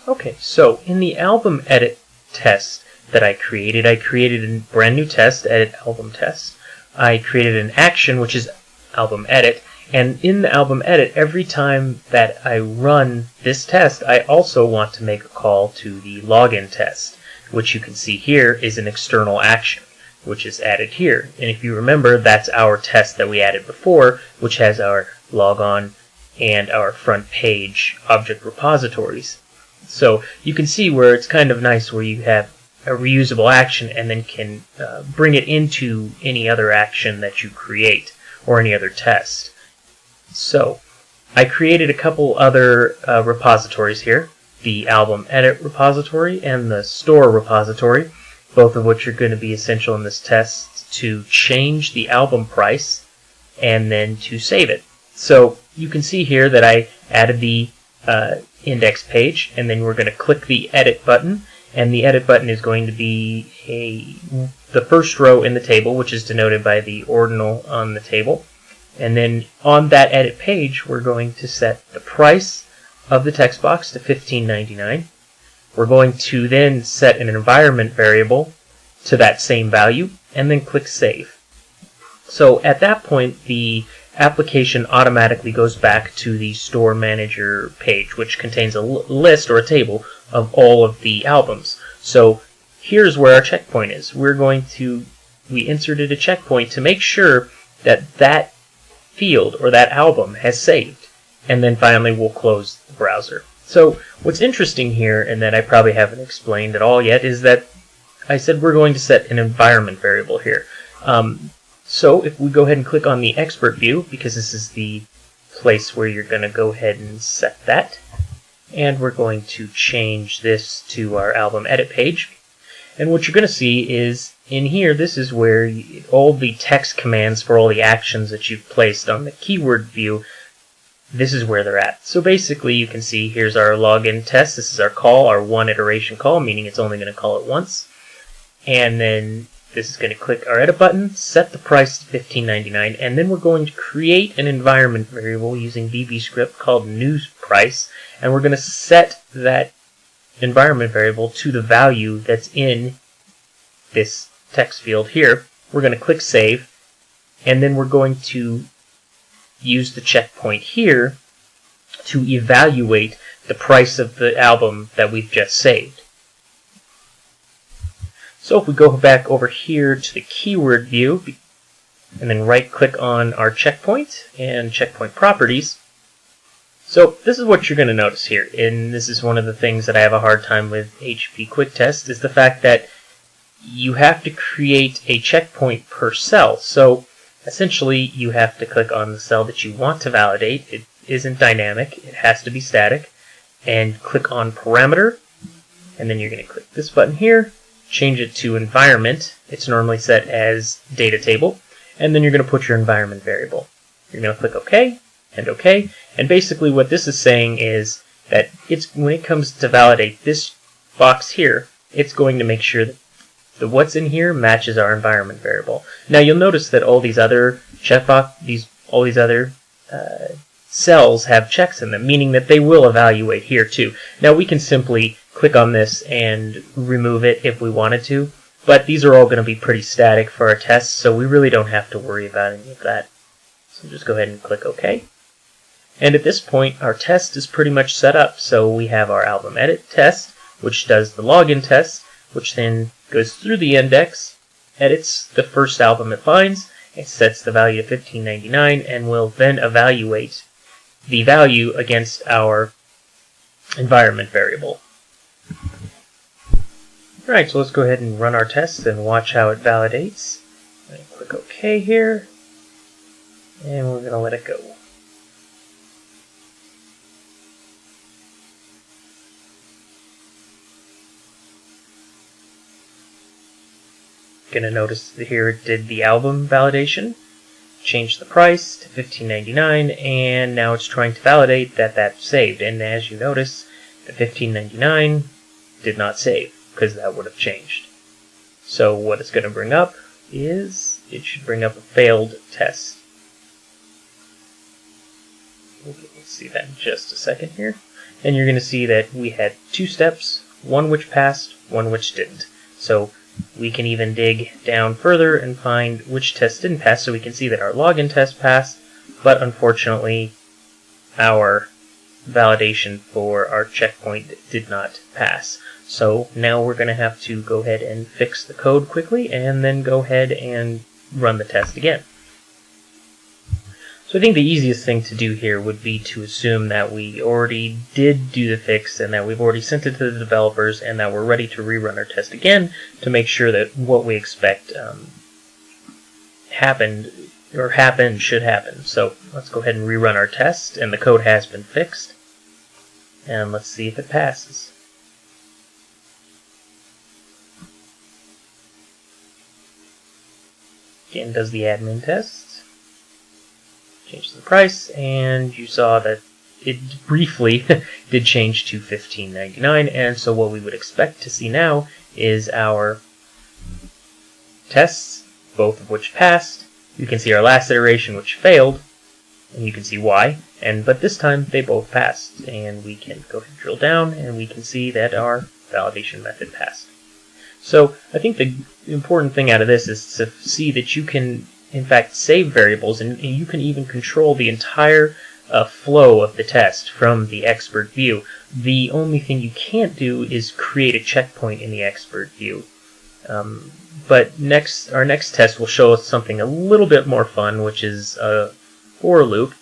Okay, so in the album edit test that I created a brand new test, edit album test. I created an action, which is album edit, and in the album edit, every time that I run this test, I also want to make a call to the login test, which you can see here is an external action, which is added here. And if you remember, that's our test that we added before, which has our logon and our front page object repositories. So you can see where it's kind of nice where you have a reusable action and then can bring it into any other action that you create or any other test. So I created a couple other repositories here, the album edit repository and the store repository, both of which are going to be essential in this test to change the album price and then to save it. So you can see here that I added the index page, and then we're going to click the edit button, and the edit button is going to be the first row in the table, which is denoted by the ordinal on the table. And then on that edit page, we're going to set the price of the text box to $15.99. We're going to then set an environment variable to that same value, and then click Save. So at that point, the application automatically goes back to the Store Manager page, which contains a list or a table of all of the albums. So here's where our checkpoint is. We inserted a checkpoint to make sure that that field or that album has saved, and then finally we'll close the browser. So what's interesting here, and that I probably haven't explained at all yet, is that I said we're going to set an environment variable here. So if we go ahead and click on the expert view, because this is the place where you're going to go ahead and set that, and we're going to change this to our album edit page. And what you're going to see is in here, this is where all the text commands for all the actions that you've placed on the keyword view, this is where they're at. So basically you can see here's our login test. This is our call, our one iteration call, meaning it's only going to call it once. And then this is going to click our edit button, set the price to $15.99, and then we're going to create an environment variable using VBScript called newsPrice, and we're going to set that environment variable to the value that's in this text field here. We're going to click Save, and then we're going to use the checkpoint here to evaluate the price of the album that we've just saved. So if we go back over here to the keyword view and then right click on our checkpoint and checkpoint properties. So this is what you're going to notice here, and this is one of the things that I have a hard time with HP Quick Test, is the fact that you have to create a checkpoint per cell. So essentially you have to click on the cell that you want to validate. It isn't dynamic, it has to be static, and click on parameter, and then you're going to click this button here, change it to environment. It's normally set as data table, and then you're going to put your environment variable. You're going to click OK and OK, and basically what this is saying is that when it comes to validate this box here, it's going to make sure that what's in here matches our environment variable. Now you'll notice that all these other all these other cells have checks in them, meaning that they will evaluate here too. Now we can simply click on this and remove it if we wanted to, but these are all going to be pretty static for our tests, so we really don't have to worry about any of that. So just go ahead and click OK. And at this point, our test is pretty much set up. So we have our album edit test, which does the login test, which then goes through the index, edits the first album it finds, it sets the value to $15.99, and will then evaluate the value against our environment variable. Alright, so let's go ahead and run our test and watch how it validates. Click OK here, and we're going to let it go. Going to notice that here it did the album validation, changed the price to $15.99, and now it's trying to validate that that's saved. And as you notice, the $15.99 did not save, because that would have changed. So what it's going to bring up is, it should bring up a failed test. We'll see that in just a second here. and you're going to see that we had 2 steps, one which passed, one which didn't. So we can even dig down further and find which test didn't pass, so we can see that our login test passed, but unfortunately our validation for our checkpoint did not pass. So now we're going to have to go ahead and fix the code quickly and then go ahead and run the test again. So I think the easiest thing to do here would be to assume that we already did do the fix and that we've already sent it to the developers and that we're ready to rerun our test again to make sure that what we expect happened should happen. So let's go ahead and rerun our test, and the code has been fixed. And let's see if it passes. Again, does the admin test. Change the price, and you saw that it briefly did change to $15.99, and so what we would expect to see now is our tests, both of which passed. You can see our last iteration which failed, and you can see why, but this time they both passed, and we can go ahead and drill down, and we can see that our validation method passed. So I think the important thing out of this is to see that you can in fact save variables, and you can even control the entire flow of the test from the expert view. The only thing you can't do is create a checkpoint in the expert view. But our next test will show us something a little bit more fun, which is a for loop,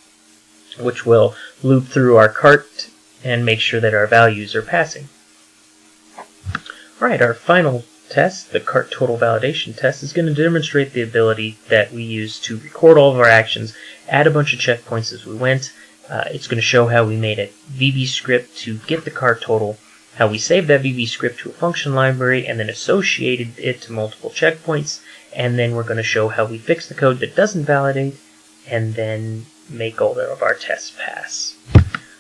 which will loop through our cart and make sure that our values are passing. Alright, our final test, the cart total validation test, is going to demonstrate the ability that we use to record all of our actions, add a bunch of checkpoints as we went. It's going to show how we made a VB script to get the cart total, how we saved that VB script to a function library and then associated it to multiple checkpoints, and then we're going to show how we fix the code that doesn't validate and then make all of our tests pass.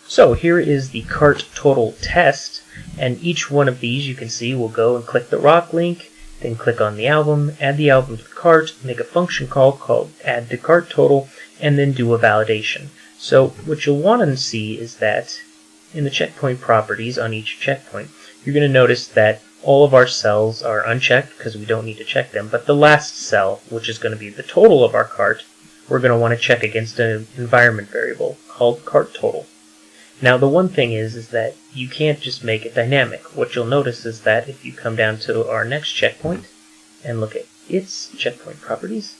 So here is the cart total test, and each one of these you can see will go and click the rock link, then click on the album, add the album to the cart, make a function call called add to cart total, and then do a validation. So what you'll want to see is that in the checkpoint properties on each checkpoint, you're going to notice that all of our cells are unchecked because we don't need to check them, but the last cell, which is going to be the total of our cart, we're going to want to check against an environment variable called cart total. Now the one thing is that you can't just make it dynamic. What you'll notice is that if you come down to our next checkpoint and look at its checkpoint properties,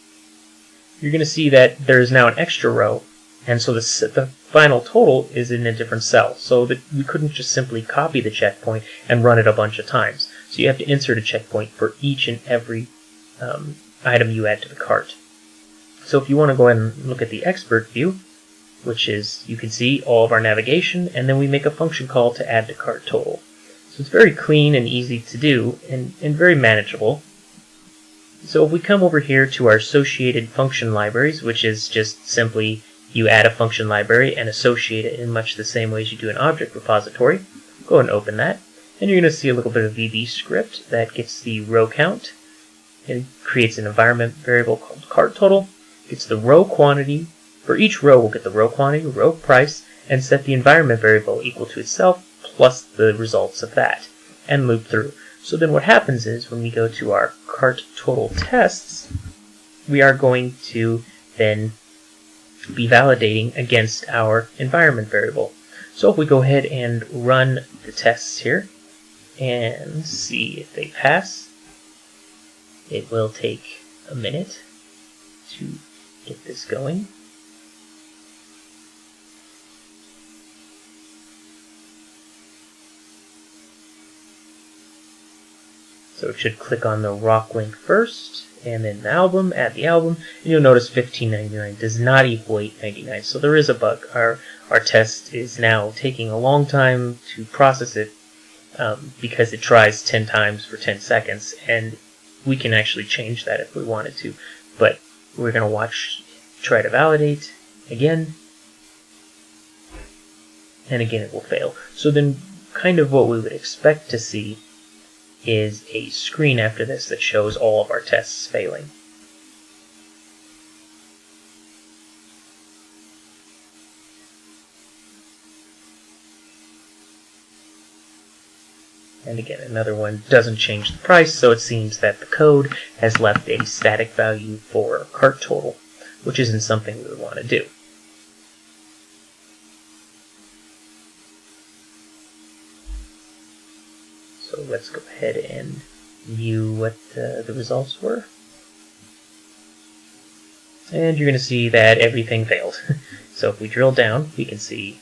you're going to see that there is now an extra row, and so the final total is in a different cell, so that we couldn't just simply copy the checkpoint and run it a bunch of times. So you have to insert a checkpoint for each and every item you add to the cart. So if you want to go ahead and look at the expert view, which is, you can see all of our navigation, and then we make a function call to add to cart total. So it's very clean and easy to do, and very manageable. So if we come over here to our associated function libraries, which is just simply you add a function library and associate it in much the same way as you do an object repository, go ahead and open that, and you're going to see a little bit of VB script that gets the row count, and creates an environment variable called cart total, gets the row quantity. For each row, we'll get the row quantity, row price, and set the environment variable equal to itself plus the results of that, and loop through. So then what happens is, when we go to our cart total tests, we are going to then be validating against our environment variable. So if we go ahead and run the tests here, and see if they pass, it will take a minute to get this going. So it should click on the rock link first, and then the album, add the album, and you'll notice $15.99 does not equal $8.99, so there is a bug. Our test is now taking a long time to process it because it tries 10 times for 10 seconds, and we can actually change that if we wanted to, but we're going to try to validate again, and again it will fail. So then kind of what we would expect to see is a screen after this that shows all of our tests failing. And again, another one doesn't change the price, so it seems that the code has left a static value for cart total, which isn't something we would want to do. So let's go ahead and view what the results were. And you're going to see that everything failed. So if we drill down, we can see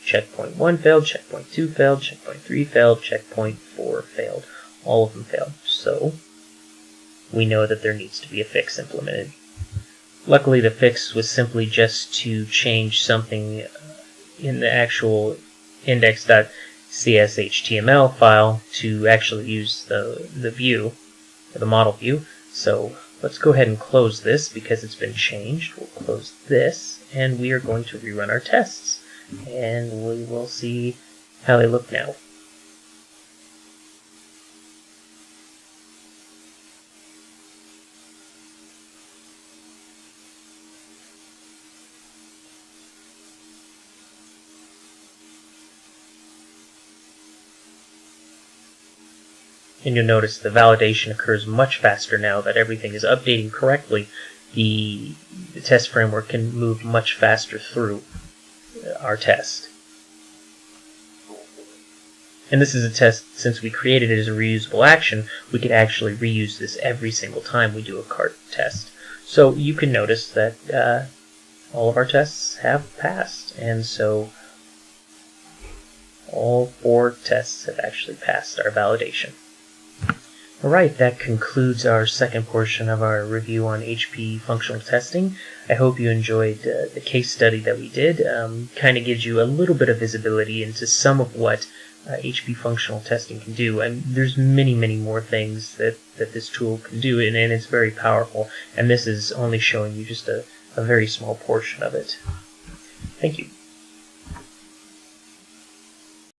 checkpoint 1 failed, checkpoint 2 failed, checkpoint 3 failed, checkpoint 4 failed. All of them failed. So we know that there needs to be a fix implemented. Luckily, the fix was simply just to change something in the actual index.cshtml file to actually use the view, or the model view. So let's go ahead and close this because it's been changed. We'll close this, and we are going to rerun our tests. And we will see how they look now. And you'll notice the validation occurs much faster now that everything is updating correctly. The test framework can move much faster through our test. And this is a test, since we created it as a reusable action, we could actually reuse this every single time we do a cart test. So you can notice that all of our tests have passed, and so all 4 tests have actually passed our validation. Alright, that concludes our second portion of our review on HP functional testing. I hope you enjoyed the case study that we did. Kind of gives you a little bit of visibility into some of what HP functional testing can do. And there's many, many more things that this tool can do, and it's very powerful. And this is only showing you just a very small portion of it. Thank you.